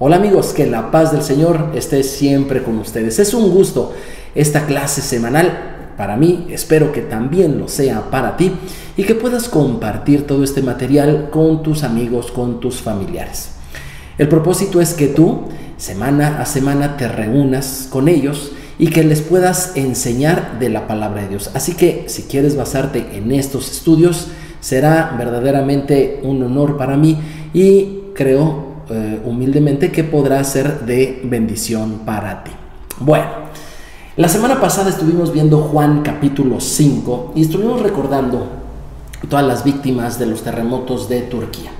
Hola amigos, que la paz del Señor esté siempre con ustedes. Es un gusto esta clase semanal para mí, espero que también lo sea para ti y que puedas compartir todo este material con tus amigos, con tus familiares. El propósito es que tú, semana a semana, te reúnas con ellos y que les puedas enseñar de la palabra de Dios. Así que si quieres basarte en estos estudios, será verdaderamente un honor para mí y creo humildemente que podrá ser de bendición para ti. Bueno, la semana pasada estuvimos viendo Juan capítulo 5 y estuvimos recordando todas las víctimas de los terremotos de Turquía.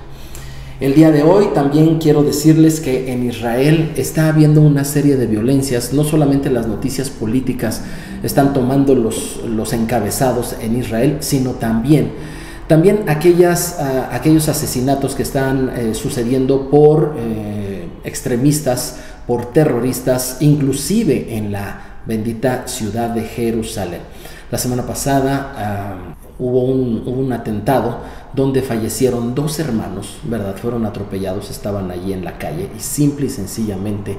El día de hoy también quiero decirles que en Israel está habiendo una serie de violencias. No solamente las noticias políticas están tomando los encabezados en Israel, sino también aquellos asesinatos que están sucediendo por extremistas, por terroristas, inclusive en la bendita ciudad de Jerusalén. La semana pasada hubo un atentado donde fallecieron 2 hermanos, ¿verdad? Fueron atropellados, estaban allí en la calle y simple y sencillamente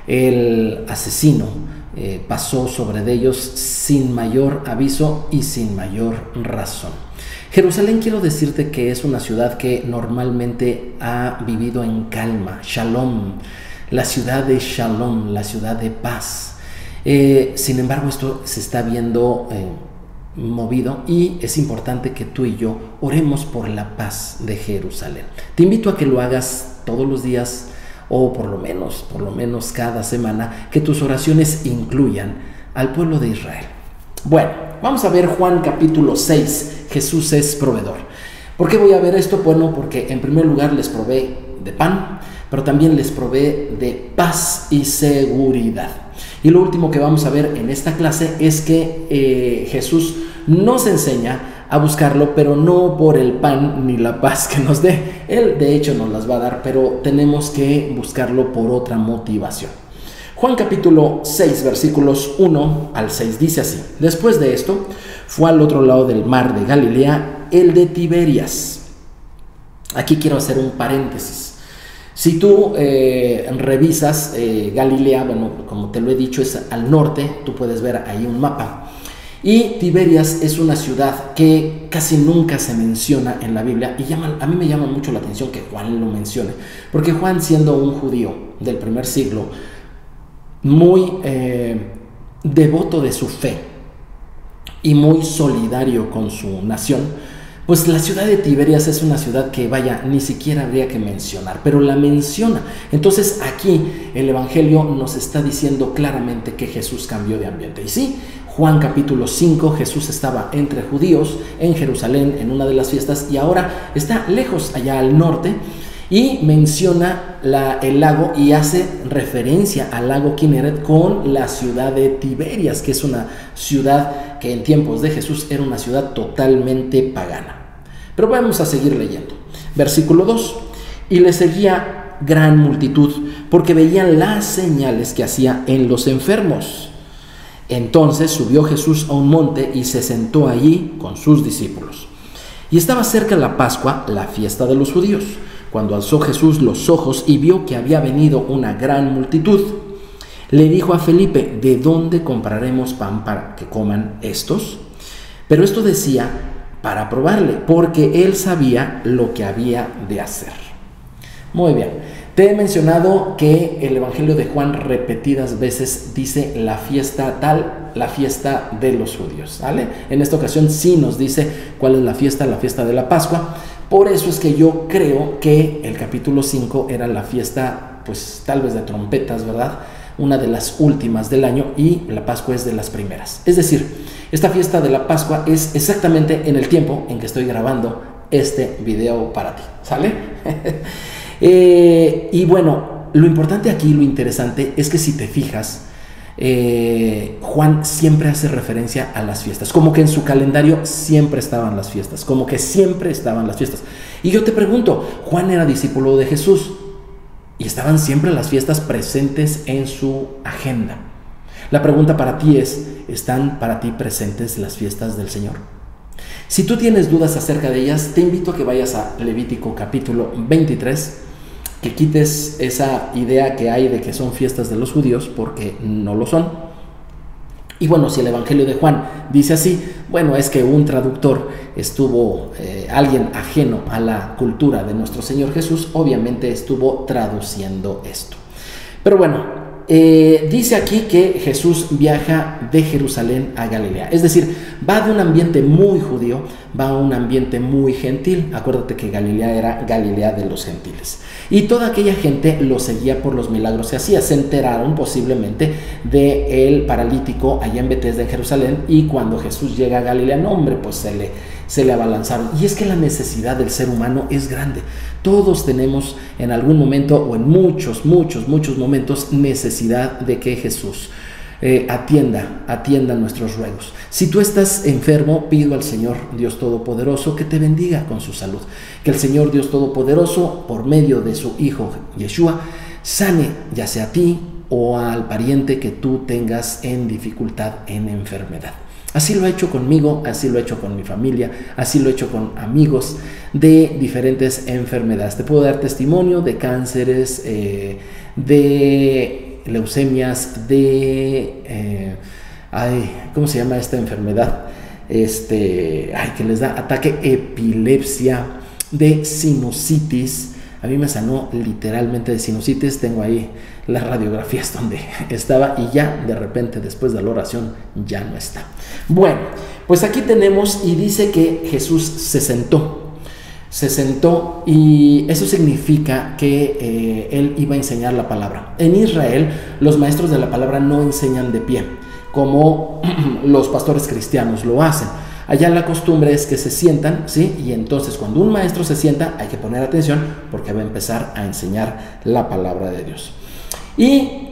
el asesino pasó sobre de ellos sin mayor aviso y sin mayor razón. Jerusalén, quiero decirte que es una ciudad que normalmente ha vivido en calma, Shalom, la ciudad de Shalom, la ciudad de paz. Sin embargo, esto se está viendo movido y es importante que tú y yo oremos por la paz de Jerusalén. Te invito a que lo hagas todos los días o por lo menos cada semana, que tus oraciones incluyan al pueblo de Israel. Bueno, vamos a ver Juan capítulo 6. Jesús es proveedor. ¿Por qué voy a ver esto? Bueno, porque en primer lugar les provee de pan, pero también les provee de paz y seguridad. Y lo último que vamos a ver en esta clase es que Jesús nos enseña a buscarlo, pero no por el pan ni la paz que nos dé. Él de hecho nos las va a dar, pero tenemos que buscarlo por otra motivación. Juan capítulo 6, versículos 1 al 6 dice así: después de esto, fue al otro lado del mar de Galilea, el de Tiberias. Aquí quiero hacer un paréntesis. Si tú revisas Galilea, bueno, como te lo he dicho, es al norte, tú puedes ver ahí un mapa. Y Tiberias es una ciudad que casi nunca se menciona en la Biblia y a mí me llama mucho la atención que Juan lo mencione, porque Juan, siendo un judío del primer siglo, muy devoto de su fe y muy solidario con su nación, pues la ciudad de Tiberias es una ciudad que, vaya, ni siquiera habría que mencionar, pero la menciona. Entonces aquí el Evangelio nos está diciendo claramente que Jesús cambió de ambiente. Y sí, Juan capítulo 5, Jesús estaba entre judíos en Jerusalén en una de las fiestas y ahora está lejos, allá al norte, y menciona el lago y hace referencia al lago Kineret con la ciudad de Tiberias, que es una ciudad que en tiempos de Jesús era una ciudad totalmente pagana. Pero vamos a seguir leyendo. Versículo 2. Y le seguía gran multitud, porque veían las señales que hacía en los enfermos. Entonces subió Jesús a un monte y se sentó allí con sus discípulos. Y estaba cerca la Pascua, la fiesta de los judíos. Cuando alzó Jesús los ojos y vio que había venido una gran multitud, le dijo a Felipe: ¿de dónde compraremos pan para que coman estos? Pero esto decía para probarle, porque él sabía lo que había de hacer. Muy bien, te he mencionado que el Evangelio de Juan repetidas veces dice la fiesta tal, la fiesta de los judíos, ¿vale? En esta ocasión sí nos dice cuál es la fiesta de la Pascua. Por eso es que yo creo que el capítulo 5 era la fiesta, pues tal vez de trompetas, ¿verdad? Una de las últimas del año y la Pascua es de las primeras. Es decir, esta fiesta de la Pascua es exactamente en el tiempo en que estoy grabando este video para ti, ¿sale? Y bueno, lo importante aquí, lo interesante es que si te fijas, Juan siempre hace referencia a las fiestas, como que en su calendario siempre estaban las fiestas, como que siempre estaban las fiestas. Y yo te pregunto, Juan era discípulo de Jesús y estaban siempre las fiestas presentes en su agenda. La pregunta para ti es, ¿están para ti presentes las fiestas del Señor? Si tú tienes dudas acerca de ellas, te invito a que vayas a Levítico capítulo 23 que quites esa idea que hay de que son fiestas de los judíos, porque no lo son. Y bueno, si el Evangelio de Juan dice así, bueno, es que un traductor estuvo, alguien ajeno a la cultura de nuestro Señor Jesús, obviamente estuvo traduciendo esto. Pero bueno, dice aquí que Jesús viaja de Jerusalén a Galilea, es decir, va de un ambiente muy judío, va a un ambiente muy gentil. Acuérdate que Galilea era Galilea de los gentiles, y toda aquella gente lo seguía por los milagros que hacía. Se enteraron posiblemente del paralítico allá en Betesda, en Jerusalén, y cuando Jesús llega a Galilea, no hombre, pues se le abalanzaron. Y es que la necesidad del ser humano es grande. Todos tenemos en algún momento, o en muchos momentos, necesidad de que Jesús atienda nuestros ruegos. Si tú estás enfermo, pido al Señor Dios Todopoderoso que te bendiga con su salud, que el Señor Dios Todopoderoso, por medio de su Hijo Yeshua, sane ya sea a ti o al pariente que tú tengas en dificultad, en enfermedad. Así lo ha hecho conmigo, así lo ha hecho con mi familia, así lo he hecho con amigos de diferentes enfermedades. Te puedo dar testimonio de cánceres, de leucemias, de ¿cómo se llama esta enfermedad? Que les da ataque epilepsia, de sinusitis. A mí me sanó literalmente de sinusitis. Tengo ahí las radiografías donde estaba, y ya de repente, después de la oración, ya no está. Bueno, pues aquí tenemos, y dice que Jesús se sentó, y eso significa que él iba a enseñar la palabra. En Israel, los maestros de la palabra no enseñan de pie, como los pastores cristianos lo hacen. Allá la costumbre es que se sientan, ¿sí? Y entonces cuando un maestro se sienta, hay que poner atención, porque va a empezar a enseñar la palabra de Dios. Y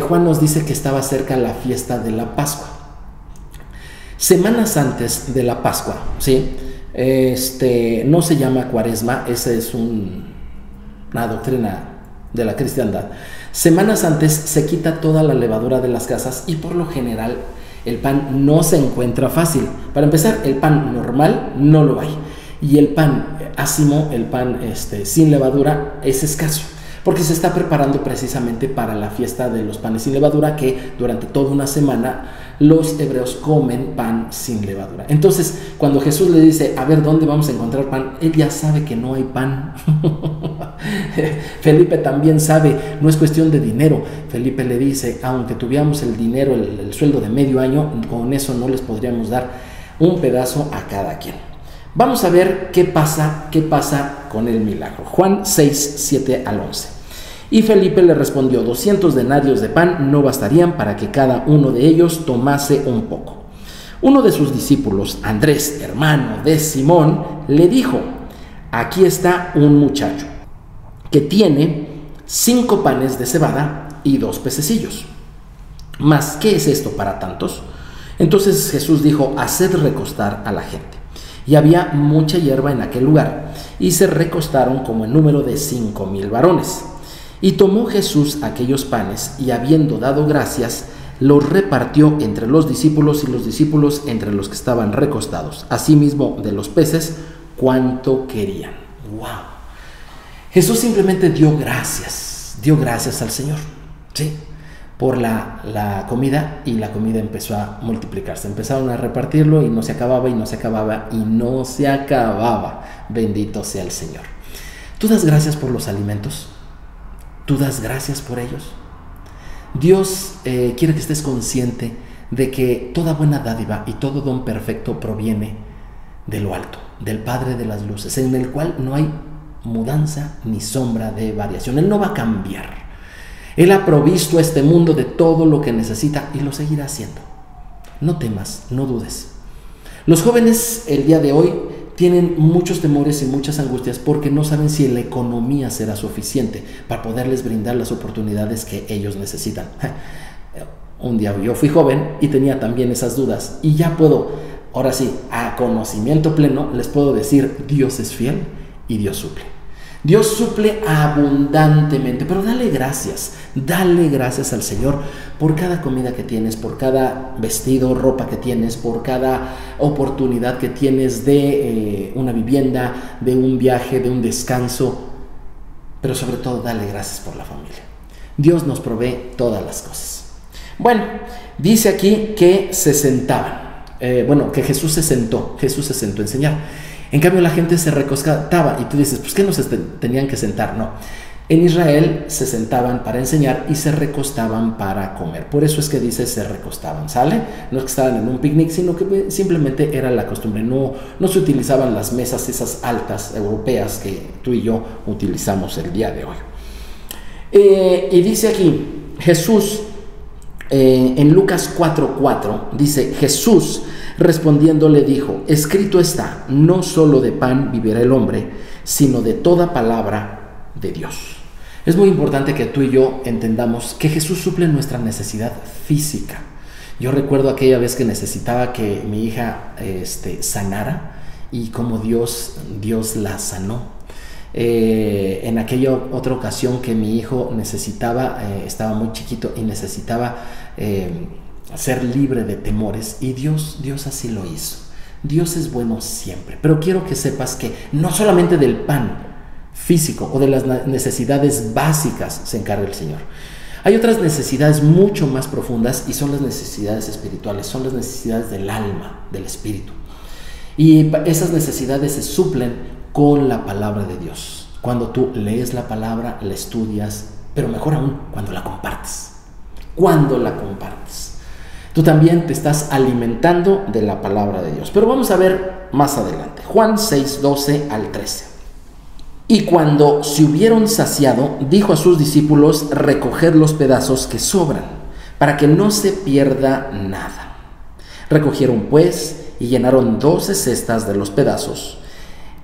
Juan nos dice que estaba cerca la fiesta de la Pascua. Semanas antes de la Pascua, ¿sí? No se llama Cuaresma, esa es una doctrina de la cristiandad. Semanas antes se quita toda la levadura de las casas, y por lo general el pan no se encuentra fácil. Para empezar, el pan normal no lo hay, y el pan ácimo, el pan sin levadura, es escaso, porque se está preparando precisamente para la fiesta de los panes sin levadura, que durante toda una semana los hebreos comen pan sin levadura. Entonces, cuando Jesús le dice, a ver, ¿dónde vamos a encontrar pan?, él ya sabe que no hay pan. Felipe también sabe, no es cuestión de dinero. Felipe le dice, aunque tuviéramos el dinero, el sueldo de medio año, con eso no les podríamos dar un pedazo a cada quien. Vamos a ver qué pasa con el milagro. Juan 6, 7 al 11. Y Felipe le respondió, 200 denarios de pan no bastarían para que cada uno de ellos tomase un poco. Uno de sus discípulos, Andrés, hermano de Simón, le dijo, aquí está un muchacho que tiene 5 panes de cebada y 2 pececillos. ¿Mas qué es esto para tantos? Entonces Jesús dijo, haced recostar a la gente. Y había mucha hierba en aquel lugar, y se recostaron como en número de 5,000 varones. Y tomó Jesús aquellos panes, y habiendo dado gracias, los repartió entre los discípulos, y los discípulos entre los que estaban recostados. Asimismo de los peces, cuanto querían. ¡Wow! Jesús simplemente dio gracias al Señor, ¿sí?, por la comida, y la comida empezó a multiplicarse. Empezaron a repartirlo, y no se acababa, y no se acababa, y no se acababa. Bendito sea el Señor. ¿Tú das gracias por los alimentos? ¿Tú das gracias por ellos? Dios quiere que estés consciente de que toda buena dádiva y todo don perfecto proviene de lo alto, del Padre de las luces, en el cual no hay mudanza ni sombra de variación. Él no va a cambiar. Él ha provisto a este mundo de todo lo que necesita, y lo seguirá haciendo. No temas, no dudes. Los jóvenes el día de hoy tienen muchos temores y muchas angustias, porque no saben si la economía será suficiente para poderles brindar las oportunidades que ellos necesitan. Un día yo fui joven y tenía también esas dudas, y ya puedo, ahora sí, a conocimiento pleno, les puedo decir, Dios es fiel y Dios suple. Dios suple abundantemente, pero dale gracias al Señor por cada comida que tienes, por cada vestido, ropa que tienes, por cada oportunidad que tienes de una vivienda, de un viaje, de un descanso, pero sobre todo dale gracias por la familia. Dios nos provee todas las cosas. Bueno, dice aquí que se sentaban, que Jesús se sentó a enseñar. En cambio la gente se recostaba y tú dices, pues ¿qué no se tenían que sentar? No. En Israel se sentaban para enseñar y se recostaban para comer. Por eso es que dice se recostaban, ¿sale? No es que estaban en un picnic, sino que simplemente era la costumbre. No se utilizaban las mesas esas altas europeas que tú y yo utilizamos el día de hoy. Y dice aquí, Jesús, en Lucas 4:4, dice, Jesús respondiendo le dijo, escrito está, no solo de pan vivirá el hombre, sino de toda palabra de Dios. Es muy importante que tú y yo entendamos que Jesús suple nuestra necesidad física. Yo recuerdo aquella vez que necesitaba que mi hija sanara y como Dios la sanó. En aquella otra ocasión que mi hijo necesitaba, estaba muy chiquito y necesitaba ser libre de temores, y Dios así lo hizo. Dios es bueno siempre, pero quiero que sepas que no solamente del pan físico o de las necesidades básicas se encarga el Señor. Hay otras necesidades mucho más profundas y son las necesidades espirituales, son las necesidades del alma, del espíritu. Y esas necesidades se suplen con la palabra de Dios. Cuando tú lees la palabra, la estudias, pero mejor aún, cuando la compartes. Cuando la compartes. Tú también te estás alimentando de la palabra de Dios. Pero vamos a ver más adelante. Juan 6:12 al 13. Y cuando se hubieron saciado, dijo a sus discípulos, recoged los pedazos que sobran, para que no se pierda nada. Recogieron pues y llenaron 12 cestas de los pedazos,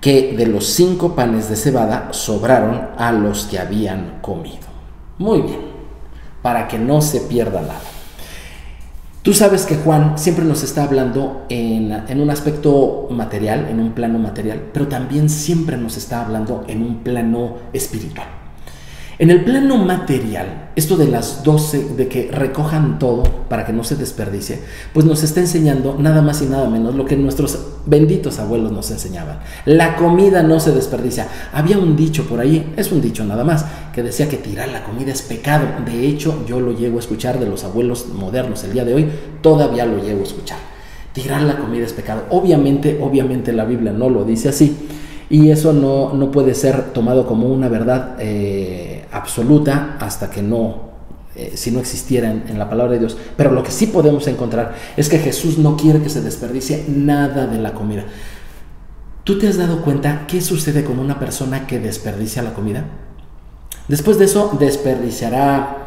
que de los 5 panes de cebada sobraron a los que habían comido. Muy bien, para que no se pierda nada. Tú sabes que Juan siempre nos está hablando en un aspecto material, en un plano material, pero también siempre nos está hablando en un plano espiritual. En el plano material, esto de las 12, de que recojan todo para que no se desperdicie, pues nos está enseñando nada más y nada menos lo que nuestros benditos abuelos nos enseñaban. La comida no se desperdicia. Había un dicho por ahí, es un dicho nada más, que decía que tirar la comida es pecado. De hecho, yo lo llego a escuchar de los abuelos modernos el día de hoy, todavía lo llego a escuchar. Tirar la comida es pecado. Obviamente la Biblia no lo dice así. Y eso no puede ser tomado como una verdad absoluta hasta que si no existiera en la palabra de Dios. Pero lo que sí podemos encontrar es que Jesús no quiere que se desperdicie nada de la comida. ¿Tú te has dado cuenta qué sucede con una persona que desperdicia la comida? Después de eso, desperdiciará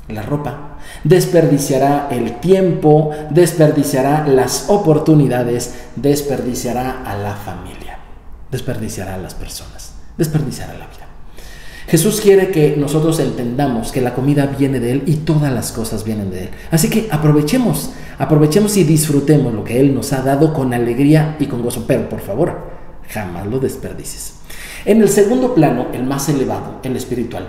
la ropa, desperdiciará el tiempo, desperdiciará las oportunidades, desperdiciará a la familia. Desperdiciará a las personas, desperdiciará la vida. Jesús quiere que nosotros entendamos que la comida viene de Él y todas las cosas vienen de Él. Así que aprovechemos y disfrutemos lo que Él nos ha dado con alegría y con gozo. Pero por favor, jamás lo desperdicies. En el segundo plano, el más elevado, el espiritual,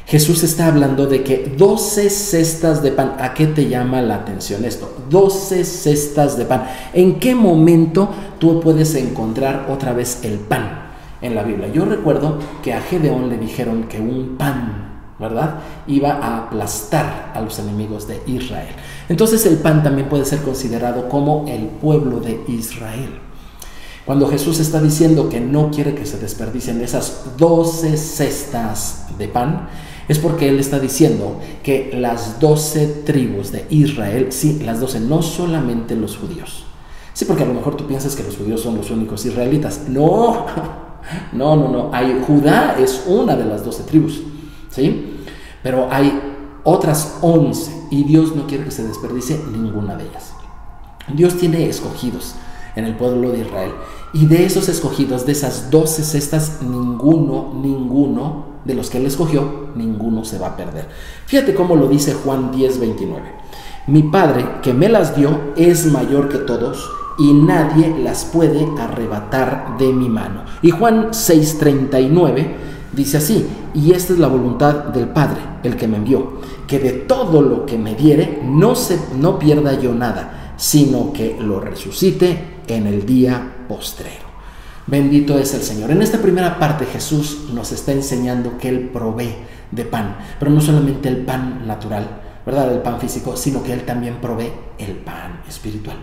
Jesús está hablando de que 12 cestas de pan. ¿A qué te llama la atención esto? 12 cestas de pan. ¿En qué momento tú puedes encontrar otra vez el pan en la Biblia? Yo recuerdo que a Gedeón le dijeron que un pan, ¿verdad?, iba a aplastar a los enemigos de Israel. Entonces el pan también puede ser considerado como el pueblo de Israel. Cuando Jesús está diciendo que no quiere que se desperdicien esas 12 cestas de pan, es porque Él está diciendo que las 12 tribus de Israel, sí, las 12, no solamente los judíos. Sí, porque a lo mejor tú piensas que los judíos son los únicos israelitas. No. Judá es una de las 12 tribus, ¿sí? Pero hay otras 11 y Dios no quiere que se desperdicie ninguna de ellas. Dios tiene escogidos en el pueblo de Israel, y de esos escogidos, de esas 12 cestas, ninguno de los que Él escogió, ninguno se va a perder. Fíjate cómo lo dice Juan 10:29. Mi Padre que me las dio es mayor que todos, y nadie las puede arrebatar de mi mano. Y Juan 6:39 dice así: y esta es la voluntad del Padre, el que me envió, que de todo lo que me diere no pierda yo nada, sino que lo resucite en el día postrero. Bendito es el Señor. En esta primera parte Jesús nos está enseñando que Él provee de pan, pero no solamente el pan natural, ¿verdad? El pan físico, sino que Él también provee el pan espiritual.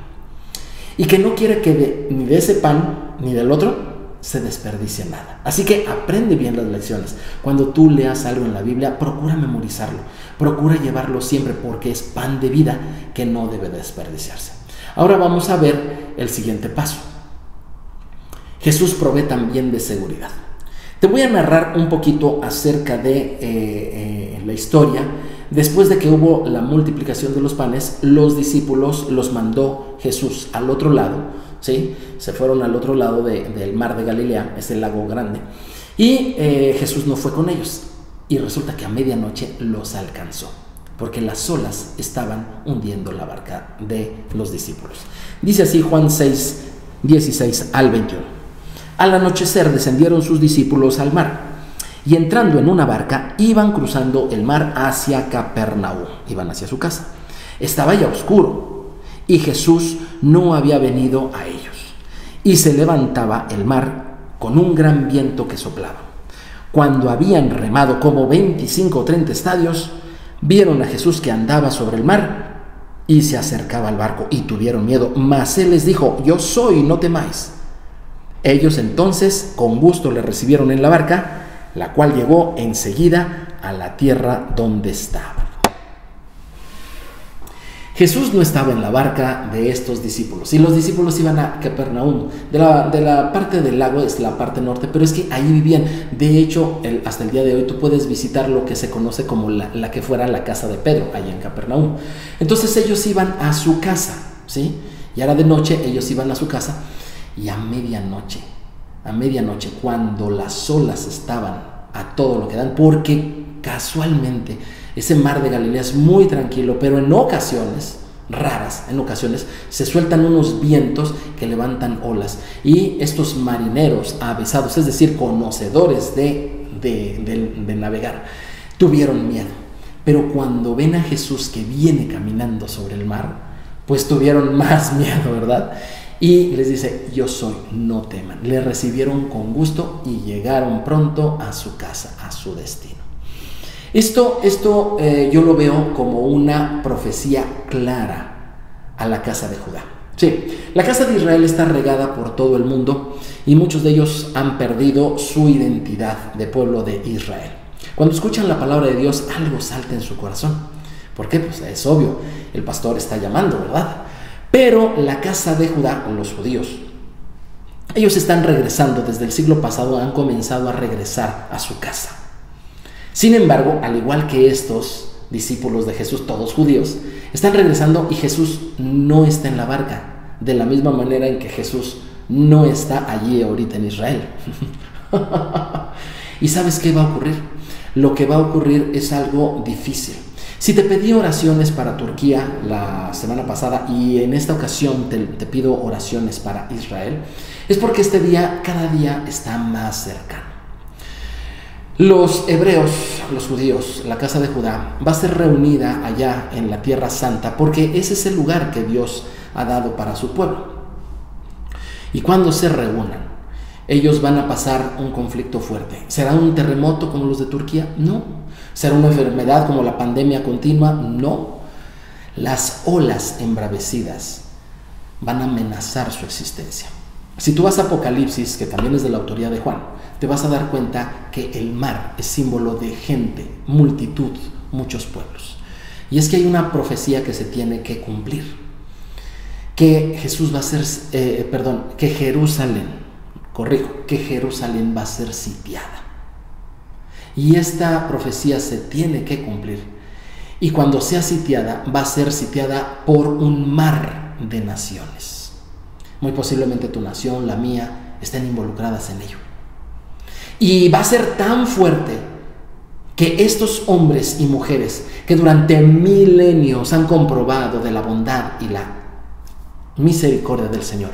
Y que no quiere que ni de ese pan ni del otro se desperdicie nada. Así que aprende bien las lecciones. Cuando tú leas algo en la Biblia, procura memorizarlo, procura llevarlo siempre, porque es pan de vida que no debe desperdiciarse. Ahora vamos a ver el siguiente paso. Jesús provee también de seguridad. Te voy a narrar un poquito acerca de la historia. Después de que hubo la multiplicación de los panes, los discípulos los mandó Jesús al otro lado, ¿sí? Se fueron al otro lado del mar de Galilea, es el lago grande, y Jesús no fue con ellos. Y resulta que a medianoche los alcanzó, porque las olas estaban hundiendo la barca de los discípulos. Dice así Juan 6, 16 al 21. Al anochecer descendieron sus discípulos al mar, y entrando en una barca iban cruzando el mar hacia Capernaum, iban hacia su casa. Estaba ya oscuro, y Jesús no había venido a ellos, y se levantaba el mar con un gran viento que soplaba. Cuando habían remado como 25 o 30 estadios, vieron a Jesús que andaba sobre el mar y se acercaba al barco, y tuvieron miedo, mas él les dijo: yo soy, no temáis. Ellos entonces con gusto le recibieron en la barca, la cual llegó enseguida a la tierra donde estaba. Jesús no estaba en la barca de estos discípulos, y los discípulos iban a Capernaum. De la parte del lago es la parte norte, pero es que ahí vivían. De hecho, hasta el día de hoy tú puedes visitar lo que se conoce como la que fuera la casa de Pedro, allá en Capernaum. Entonces ellos iban a su casa, ¿sí? Y era de noche, ellos iban a su casa. Y a medianoche, cuando las olas estaban a todo lo que dan, porque casualmente ese mar de Galilea es muy tranquilo, pero en ocasiones, raras, se sueltan unos vientos que levantan olas, y estos marineros avisados, es decir, conocedores de navegar, tuvieron miedo. Pero cuando ven a Jesús que viene caminando sobre el mar, pues tuvieron más miedo, ¿verdad? Y les dice: yo soy, no teman. Le recibieron con gusto y llegaron pronto a su casa, a su destino. Esto yo lo veo como una profecía clara a la casa de Judá. Sí, la casa de Israel está regada por todo el mundo, y muchos de ellos han perdido su identidad de pueblo de Israel. Cuando escuchan la palabra de Dios, algo salta en su corazón. ¿Por qué? Pues es obvio, el pastor está llamando, ¿verdad? Pero la casa de Judá, o los judíos, ellos están regresando. Desde el siglo pasado han comenzado a regresar a su casa. Sin embargo, al igual que estos discípulos de Jesús, todos judíos, están regresando, y Jesús no está en la barca, de la misma manera en que Jesús no está allí ahorita en Israel. ¿Y sabes qué va a ocurrir? Lo que va a ocurrir es algo difícil. Si te pedí oraciones para Turquía la semana pasada, y en esta ocasión te pido oraciones para Israel, es porque este día, cada día está más cercano. Los hebreos, los judíos, la casa de Judá va a ser reunida allá en la Tierra Santa, porque ese es el lugar que Dios ha dado para su pueblo. Y cuando se reúnan, ellos van a pasar un conflicto fuerte. ¿Será un terremoto como los de Turquía? No. ¿Será una enfermedad como la pandemia continua? No. Las olas embravecidas van a amenazar su existencia. Si tú vas a Apocalipsis, que también es de la autoría de Juan, te vas a dar cuenta que el mar es símbolo de gente, multitud, muchos pueblos. Y es que hay una profecía que se tiene que cumplir, que Jesús va a ser, que Jerusalén va a ser sitiada. Y esta profecía se tiene que cumplir. Y cuando sea sitiada, va a ser sitiada por un mar de naciones. Muy posiblemente tu nación, la mía, estén involucradas en ello. Y va a ser tan fuerte que estos hombres y mujeres que durante milenios han comprobado de la bondad y la misericordia del Señor,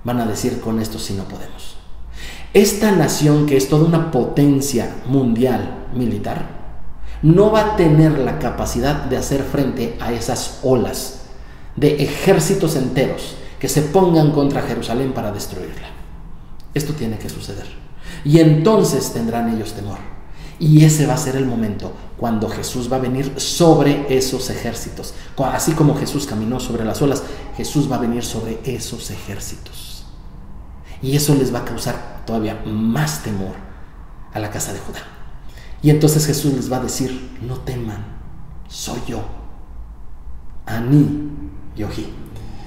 van a decir: con esto sí no podemos. Esta nación, que es toda una potencia mundial militar, no va a tener la capacidad de hacer frente a esas olas de ejércitos enteros que se pongan contra Jerusalén para destruirla. Esto tiene que suceder. Y entonces tendrán ellos temor. Y ese va a ser el momento cuando Jesús va a venir sobre esos ejércitos. Así como Jesús caminó sobre las olas, Jesús va a venir sobre esos ejércitos. Y eso les va a causar todavía más temor a la casa de Judá. Y entonces Jesús les va a decir: no teman, soy yo. Ani Yohi.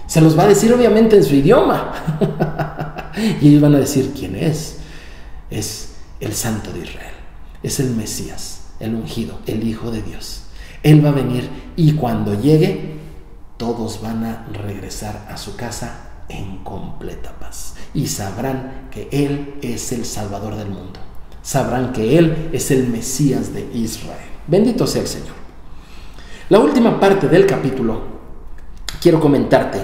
Se los va a decir obviamente en su idioma. Y ellos van a decir: ¿quién es? Es el Santo de Israel. Es el Mesías, el ungido, el Hijo de Dios. Él va a venir y cuando llegue, todos van a regresar a su casa en completa paz. Y sabrán que Él es el Salvador del mundo. Sabrán que Él es el Mesías de Israel. Bendito sea el Señor. La última parte del capítulo, quiero comentarte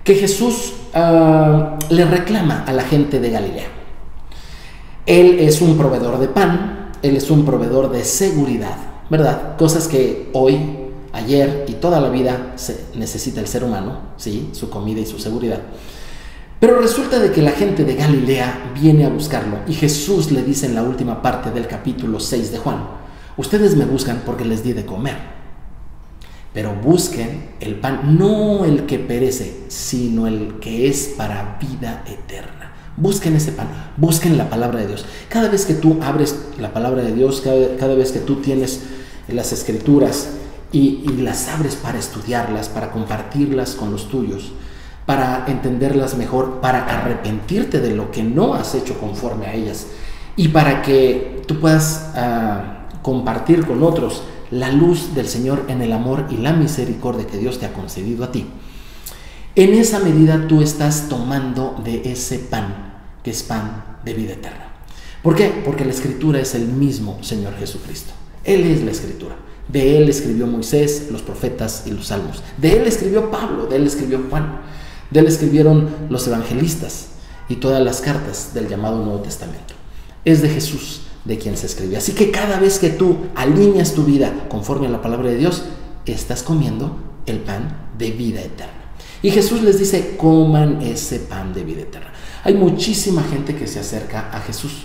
que Jesús le reclama a la gente de Galilea. Él es un proveedor de pan. Él es un proveedor de seguridad, ¿verdad? Cosas que hoy, ayer y toda la vida necesita el ser humano, ¿sí? Su comida y su seguridad. Pero resulta de que la gente de Galilea viene a buscarlo y Jesús le dice en la última parte del capítulo 6 de Juan: ustedes me buscan porque les di de comer, pero busquen el pan, no el que perece, sino el que es para vida eterna. Busquen ese pan, busquen la palabra de Dios. Cada vez que tú abres la palabra de Dios, cada vez que tú tienes las escrituras y las abres para estudiarlas, para compartirlas con los tuyos, para entenderlas mejor, para arrepentirte de lo que no has hecho conforme a ellas y para que tú puedas compartir con otros la luz del Señor en el amor y la misericordia que Dios te ha concedido a ti. En esa medida tú estás tomando de ese pan, que es pan de vida eterna. ¿Por qué? Porque la Escritura es el mismo Señor Jesucristo. Él es la Escritura. De Él escribió Moisés, los profetas y los salmos. De Él escribió Pablo, de Él escribió Juan. De Él escribieron los evangelistas y todas las cartas del llamado Nuevo Testamento. Es de Jesús de quien se escribe. Así que cada vez que tú alineas tu vida conforme a la palabra de Dios, estás comiendo el pan de vida eterna. Y Jesús les dice: coman ese pan de vida eterna. Hay muchísima gente que se acerca a Jesús.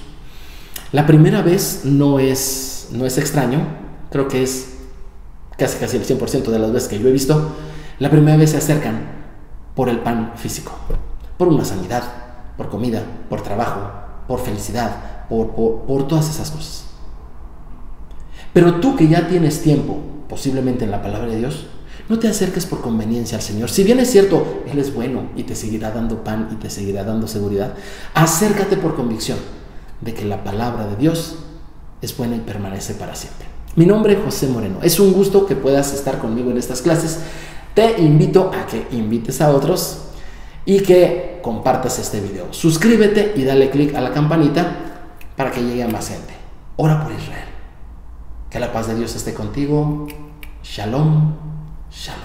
La primera vez no es extraño, creo que es casi el 100% de las veces que yo he visto. La primera vez se acercan por el pan físico, por una sanidad, por comida, por trabajo, por felicidad, por todas esas cosas. Pero tú que ya tienes tiempo, posiblemente en la palabra de Dios, no te acerques por conveniencia al Señor. Si bien es cierto, Él es bueno y te seguirá dando pan y te seguirá dando seguridad, acércate por convicción de que la palabra de Dios es buena y permanece para siempre. Mi nombre es José Moreno. Es un gusto que puedas estar conmigo en estas clases. Te invito a que invites a otros y que compartas este video. Suscríbete y dale click a la campanita para que llegue a más gente. Ora por Israel. Que la paz de Dios esté contigo. Shalom. Shalom.